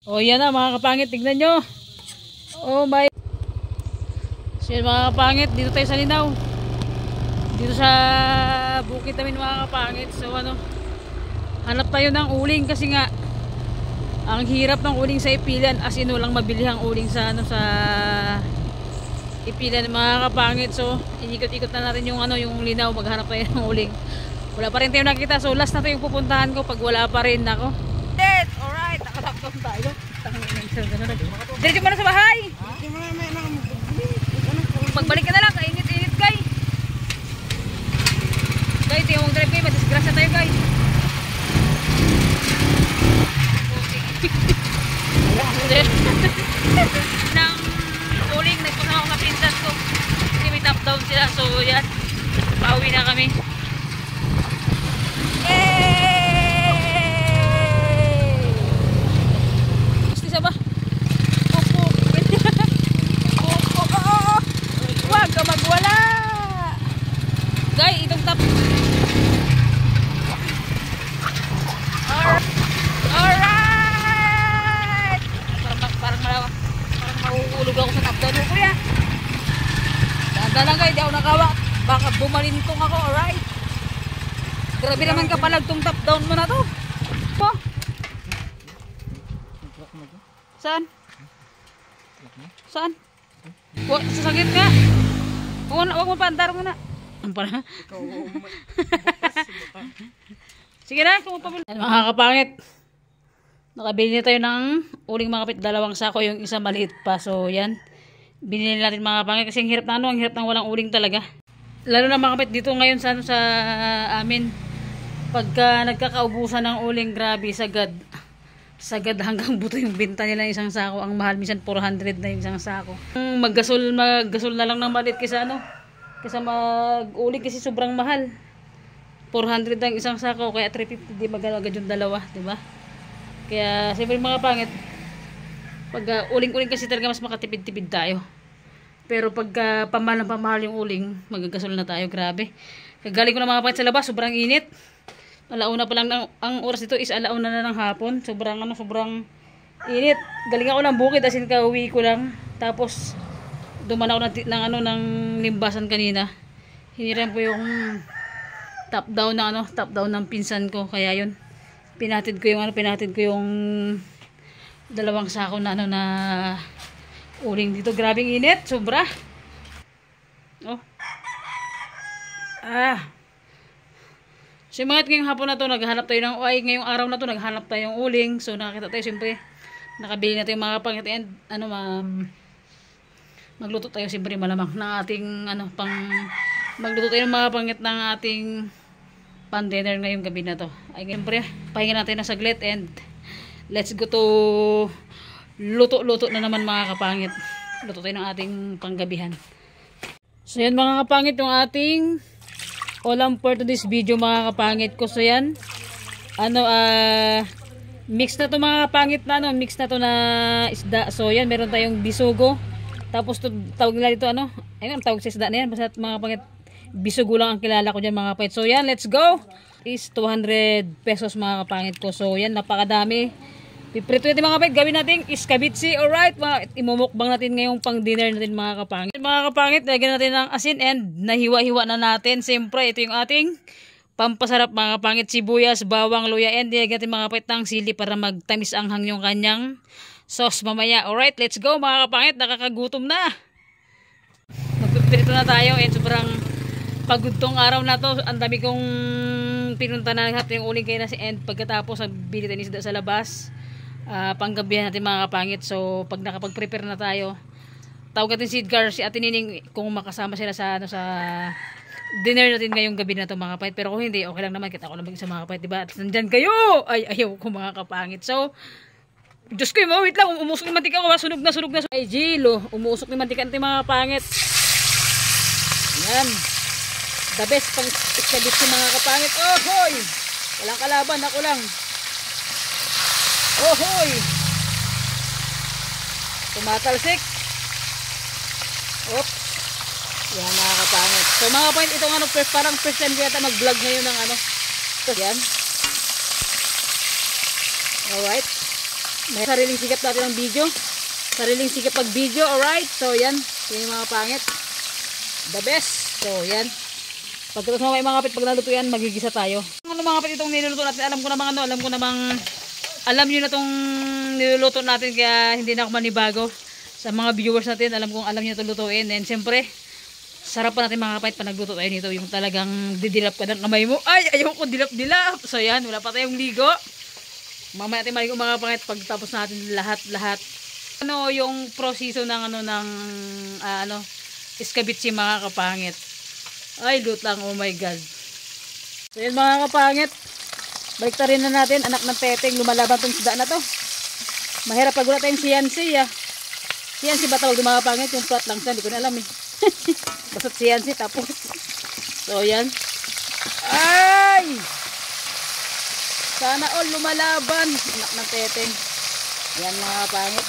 O yan na mga kapangit, tignan nyo. Oh my. So yan mga kapangit, dito tayo sa Linaw. Dito sa bukid namin mga kapangit. So ano, hanap tayo ng uling kasi nga ang hirap ng uling sa Ipilan, as in walang mabili ang uling sa ano sa Ipilan mga kapangit. So inikot-ikot na natin yung ano, yung Linaw, maghanap tayo ng uling. Wala pa rin tayo nakita. So last na to yung pupuntahan ko pag wala pa rin ako. Alright, nakatapos tayo. Diretso mo na sa bahay. Pagbalik ka na lang, kainit-init guys. Guys, yung drive kayo, madisgrasya tayo guys. Nang uling, nagpasama ako sa pinsan ko. Kasi may top down sila, so yan. Pauwi na kami. Dalang guys, di ako nakawa. Baka bumalintong ako, alright? Grabe naman kapalag tong top down mo na to. Po? Saan? Saan? Sasakit ka? Huwag mo pandar muna. Ang pala? Sige na, kung mapabili. Mga kapangit. Nakabili na tayo ng uling mga kapit. 2 sako, yung isa maliit pa. So yan. Binili natin mga kapangit kasi ang hirap na ano, ang hirap ng walang uling talaga. Lalo na mga kapit dito ngayon sa ano, sa amin. Pagka nagkakaubusan ng uling, grabe, sagad hanggang buto yung binta nila isang sako. Ang mahal minsan 400 na yung isang sako. Maggasol na lang ng maliit kaysa ano, kaysa mag-uling kasi sobrang mahal. 400 ang isang sako, kaya 350 di magagad yung dalawa, di ba? Kaya siyempre mga pangit, pag uling-uling kasi talaga mas makatipid-tipid tayo. Pero pagka pamahal yung uling, magagasol na tayo, grabe. Kagaling ko na mga pangit sa labas, sobrang init. Alauna pa lang, ang oras dito is alauna na ng hapon. Sobrang init. Galing ako ng bukid, asin kauwi ko lang. Tapos duman ako ng limbasan kanina. Hiniram ko yung top down ng pinsan ko, kaya yun. Pinatid ko yung 2 sako na na uling dito. Grabing init, sobra. Oh. So ngayong hapon na to, naghanap tayo ngayong araw na to, naghanap tayo ng uling. So nakakita tayo, siyempre, nakabili na tayo mga pangit and magluto tayo siyempre malamang ng ating magluto tayo ng mga pangit ng ating pan-dinner ngayong gabi na to. Ay siyempre, pahinga natin na saglit and let's go to luto na naman mga kapangit. Luto tayo ng ating panggabihan. So yan mga kapangit, yung ating ulam for today's video mga kapangit ko. So yan, mix na to mga kapangit na mix na to na isda. So yan, meron tayong bisugo. Tapos tawag nila dito ayun, tawag sa isda na yan. Basta mga kapangit, bisugo lang ang kilala ko dyan mga kapangit. So yan, let's go! Is 200 pesos mga kapangit ko. So yan, napakadami. Piprito natin mga kapangit, gawin natin iskabitsi. Alright, imumukbang natin ngayong pang dinner natin mga kapangit. Mga kapangit, lagyan natin ng asin and nahiwa-hiwa na natin. Siyempre, ito yung ating pampasarap mga kapangit, sibuyas, bawang, luya, and lagyan natin mga kapangit ng sili para magtamis ang yung kanyang sauce mamaya. Alright, let's go mga kapangit, nakakagutom na. Magpiprito na tayo and sobrang pagod tong araw na to. Ang dami kong pinunta na lahat yung uling kayo na si end. Pagkatapos bili tayo isda sa labas, panggabihan natin mga kapangit. So pag nakapag-prepare na tayo, tawag natin si Edgar, si Ate Nining kung makasama sila sa sa dinner natin ngayong gabi na to mga kapangit. Pero kung hindi, okay lang naman, kita ako lang mag-isa mga kapangit, diba? At nandyan kayo, ay ayaw ko mga kapangit. So Diyos ko, wait lang, umusok ni mantika ko, sunog na. Ay Jilo, umusok ni mantika natin mga kapangit. Yan, the best pang iskabitsi mga kapangit. Oh hoy, walang kalaban, ako lang. Oh hoy, tumatalsik. Oops. Yan mga kapangit. So mga kapangit, ito parang first time ko yata mag-vlog ngayon ng So yan. Alright. May sariling sikap natin ng video. Sariling sikap pag video, alright? So yan, yung mga pangit. The best. So yan. Pagkatapos mga kapit, pag naluto yan, magigisa tayo. Ano mga kapit itong niluluto natin, alam ko namang alam nyo na itong niluluto natin, kaya hindi na ako manibago. Sa mga viewers natin, alam nyo itong lutuin. And siyempre, sarap pa natin mga kapit pa nagluto tayo nito. Yung talagang didilap ka ng kamay mo. Ay, ayoko dilap-dilap. So yan, wala pa tayong ligo. Mamaya natin maligo mga kapit pagtapos natin lahat. Ano yung proseso ng iskabitsi mga kapangit. Ay, lutang, oh my god. So yun mga kapangit, baliktarin na natin. Anak ng teteng, lumalaban tong isda na to. Mahirap pag wala tayong siyansi siyansi ba tawag mga kapangit? Yung plot lang siya, hindi ko na alam eh. Basta't siyansi tapos. So yan. Ay, sana all lumalaban. Anak ng teteng. Yan mga kapangit.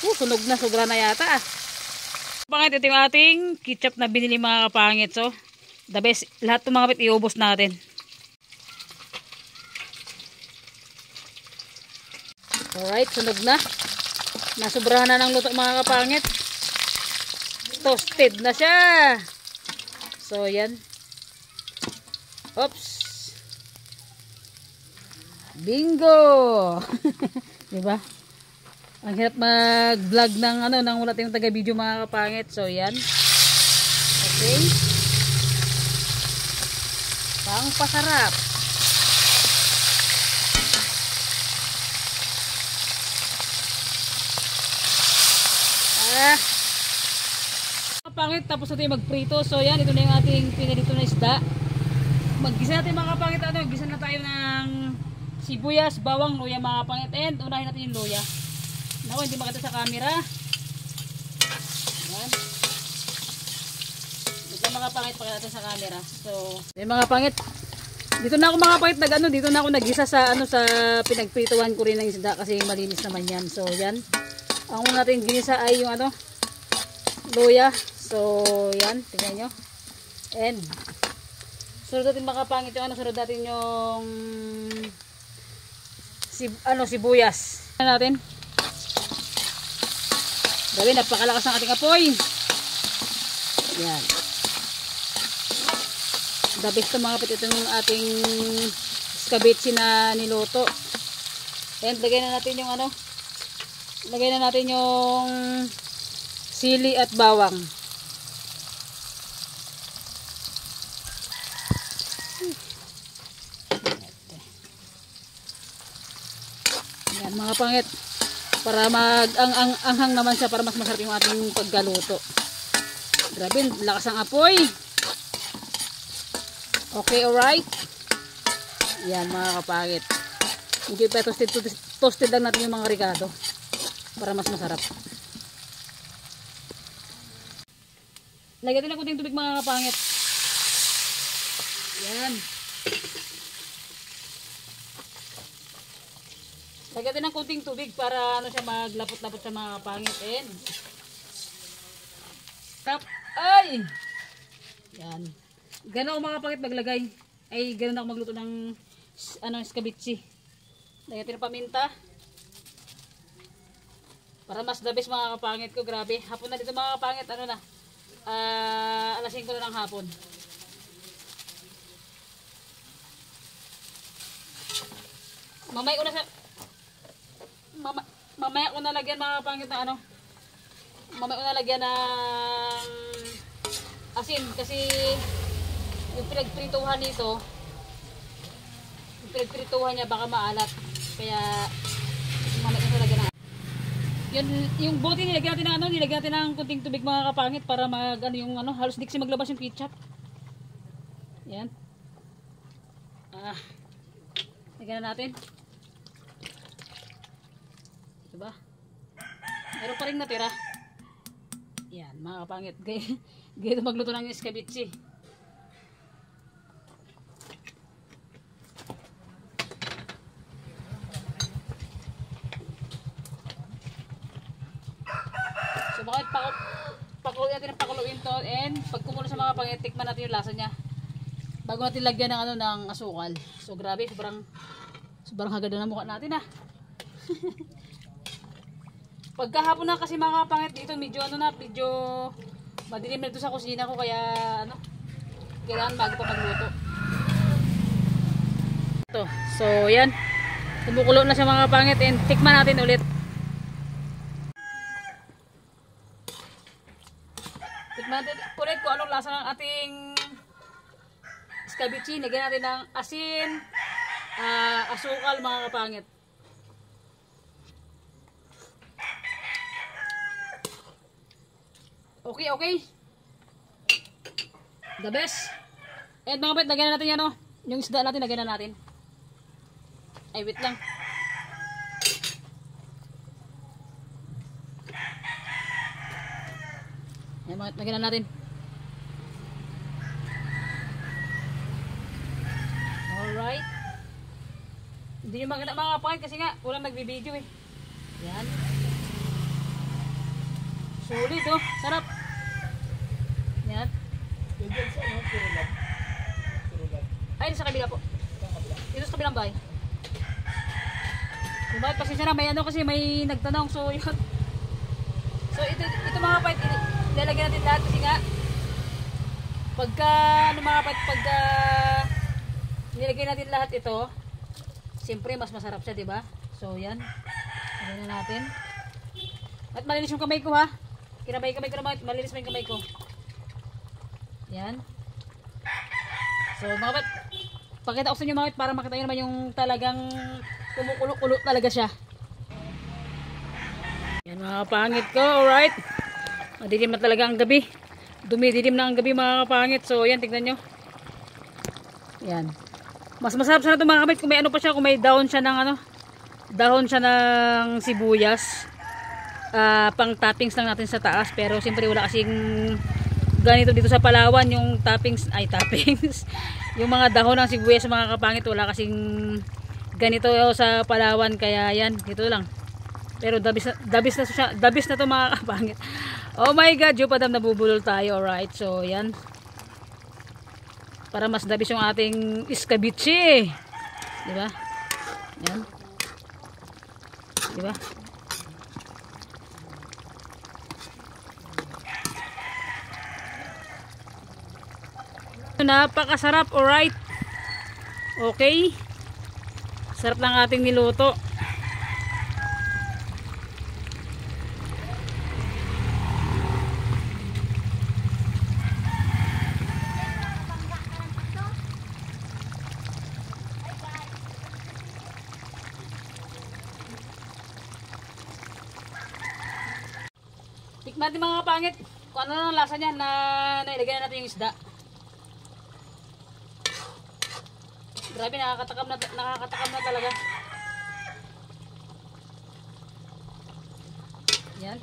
Sunog na, sobra na yata Kapangit, ito yung ating ketchup na binili mga kapangit. So, the best. Lahat ng mga kapit iubos natin. Alright, sunog na. Nasobrahan na ng luto mga kapangit. Toasted na siya. So, yan. Oops. Bingo! Diba? Ang hirap mag-vlog ng nang wala tayong taga-video mga kapangit. So, yan. Okay. Pang pasarap. Kapangit, tapos natin magprito. So, yan. Ito na yung ating pinalito na isda. Maggisa natin mga kapangit. Gisa na tayo ng sibuyas, bawang, luya mga kapangit. And unahin natin yung luya. Naku, hindi makita sa camera. Ayan. Ito mga pangit pakita natin sa camera. So, yung mga pangit. Dito na ako mga pangit dito na ako nagisa sa sa pinagprituhan ko rin ng isda kasi malinis naman yan. So, yan. Ang una natin ginisa ay yung luya. So, yan, tingnan nyo. And sunod natin mga pangit yung sunod natin yung sibuyas. Ano natin? Gawin, napakalakas ng ating apoy. Yan. The best to mga kapit. Ito yung ating iskabitsi na niluto. And lagay na natin yung lagay na natin yung sili at bawang. Yan mga pangit. Para mag-anghang naman siya, para mas masarap yung ating paggaluto. Grabe, lakas ang apoy. Okay, alright. Yan mga kapangit. Hindi pa toasted lang natin yung mga ricado para mas masarap. Lagyan natin ng kunting tubig mga kapangit. Yan. Lagyan natin ng kunting tubig para siya maglapot-lapot sa mga kapangit. And tap. Ay! Yan. Ganun ako mga kapangit maglagay. Ay, ganun ako magluto ng iskabitsi. Lagyan natin ng paminta. Para mas the best mga kapangit ko. Grabe. Hapon na dito mga kapangit. Alas 5 na ng hapon. Mamaya ko na sa mamaya ko nalagyan mga kapangit na mamaya ko nalagyan ng asin kasi yung pinagprituhan nito, yung pinagprituhan niya baka maalat, kaya mamaya ko nalagyan ng yung bote nilagyan natin ng kunting tubig mga kapangit para halos di kasi maglabas yung ketchup. Yan. Lagyan na natin. Diba? Meron pa rin natira. Yan, mga kapangit. Ganito magluto ng iskabitsi. So, bakit pakuluin natin ang pakuluin to, and pag kumulo sa mga pangit, tikman natin yung lasa niya. Bago natin lagyan ng asukal. So, grabe, Sobrang hagad na mukha natin ah. Pagkahapon na kasi mga kapangit dito, medyo ano na, medyo madilim na dito sa kusina ko, kaya ano, kailangan bago pa magluto. Ito. So yan, kumukulo na siya mga kapangit, and tikman natin ulit. Tikman natin ulit kung anong lasa ng ating escabeche. Lagyan natin ng asin, asukal mga kapangit. Okay, okay. The best. And mga kapit, lagyan natin yan o. Yung isda natin, lagyan na natin. Ay, wait lang. Yan mga kapit, lagyan na natin. Alright. Hindi nyo maganda mga kapit kasi nga, walang nagbibideo eh. Yan. Solid oh, sarap. Yan. Ay, sa kabila po. Dito sa kabilang bahay. Bakit pasensya na, may ano kasi may nagtanong, so yun. So ito mga kapit, ilalagyan natin lahat kasi nga pagka ano mga kapit, pagka nilagay natin lahat ito, siyempre mas masarap siya, di ba? So yan. Lagyan na natin. At malinis yung kamay ko ha. Kinamay-kamay ko naman, malinis mo yung kamay ko. Yan. So mga kapit, pakita ko sa inyo mga kapit para makita nyo naman yung talagang kumukulo-kulo talaga siya. Yan mga kapangit ko, alright. Madilim na talaga ang gabi. Dumidilim na ang gabi mga kapangit. So yan, tignan nyo. Yan. Mas masarap siya na ito mga kapit kung may ano pa siya, kung may dahon siya ng ano, dahon siya ng sibuyas. Pang toppings lang natin sa taas, pero siyempre wala kasing ganito dito sa Palawan, yung toppings, ay toppings yung mga dahon ng sibuyas mga kapangit, wala kasing ganito sa Palawan, kaya yan, dito lang. Pero dabis na to mga kapangit. Oh my god, Jupadam, nabubulol tayo. Alright, so yan, para mas dabis yung ating escabeche, diba? Yan, diba? Napakasarap, alright. Okay. Sarap ng ating niluto. Tikman natin mga kapangit kung ano ang lasa niya na nailagay na natin yung isda. Grabe, nakakatakam na talaga. Yan.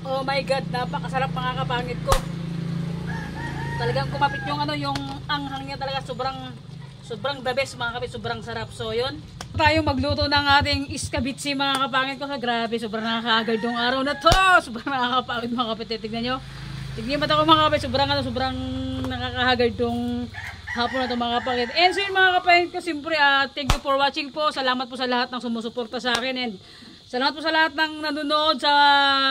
Oh my god, napakasarap mga kapangit ko. Talagang kumapit yung ano, yung anghang niya talaga, sobrang the best mga kapit, sobrang sarap. So yun, tayo magluto ng ating escabeche mga kapangit ko. Grabe, sobrang nakakaagad yung araw na to. Sobrang nakakapagod mga kapit. Tignan nyo. Tignan mo ako mga kapit. Sobrang nakakahagad yung hapon na to mga kapangit. And so yun mga kapangit ko, siyempre thank you for watching po. Salamat po sa lahat ng sumusuporta sa akin. And salamat po sa lahat ng nanonood, sa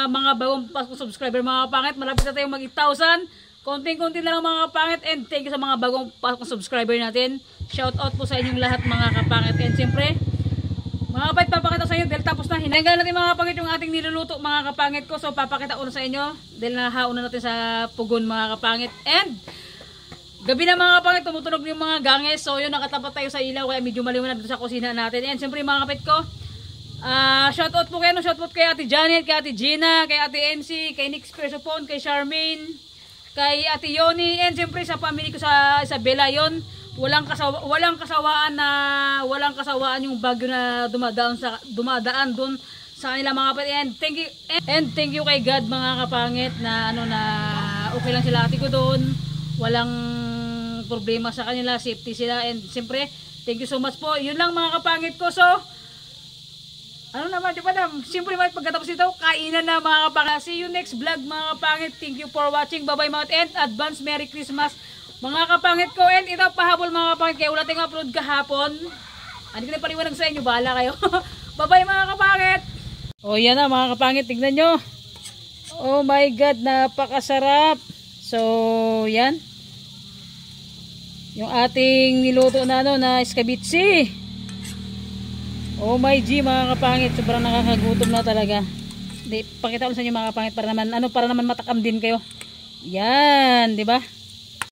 mga bagong subscriber mga kapangit. Malapit na tayong mag 1,000. Konting-konti na lang mga kapangit. And thank you sa mga bagong subscriber natin. Shout out po sa inyong lahat mga kapangit. And siyempre, mga kapangit, papakita sa inyo dahil tapos na. Hinanggan natin mga kapangit yung ating niluluto mga kapangit ko. So papakita ko na sa inyo dahil nahauna natin sa pugon mga kapangit. And gabi na mga kapangit, tumutunog yung mga ganges. So yun, nakatapat tayo sa ilaw kaya medyo maliwanag dito sa kusina natin. And siyempre mga kapangit ko, shout out po kayo, shout out kay Ate Janet, kay Ate Gina, kay Ate MC, kay Nick Persopon, kay Charmaine, kay Ate Yoni, and siyempre sa family ko sa Isabela. Yon, walang kasawaan yung bagyo na dumadaan doon sa kanila mga kapatid. And thank you kay God mga kapangit na na okay lang sila ate ko doon, walang problema sa kanila, safety sila. And siyempre thank you so much po. Yun lang mga kapangit ko. So Ano naman, di ba na? Siyempre naman, pagkatapos ito, kainan na mga kapangit. See you next vlog mga kapangit. Thank you for watching. Bye-bye mga and advance Merry Christmas. Mga kapangit ko, and ito pahabol mga kapangit. Kaya wala tayong upload kahapon. Hindi ko na paliwanag sa inyo, bahala kayo. Bye-bye mga kapangit. O yan na mga kapangit, tignan nyo. Oh my God, napakasarap. So, yan. Yung ating niluto na na escabitsi. Oh my G mga kapangit, sobrang nakakagutom na talaga. Pakita ko sa inyo mga kapangit para naman matakam din kayo. Yan, di ba?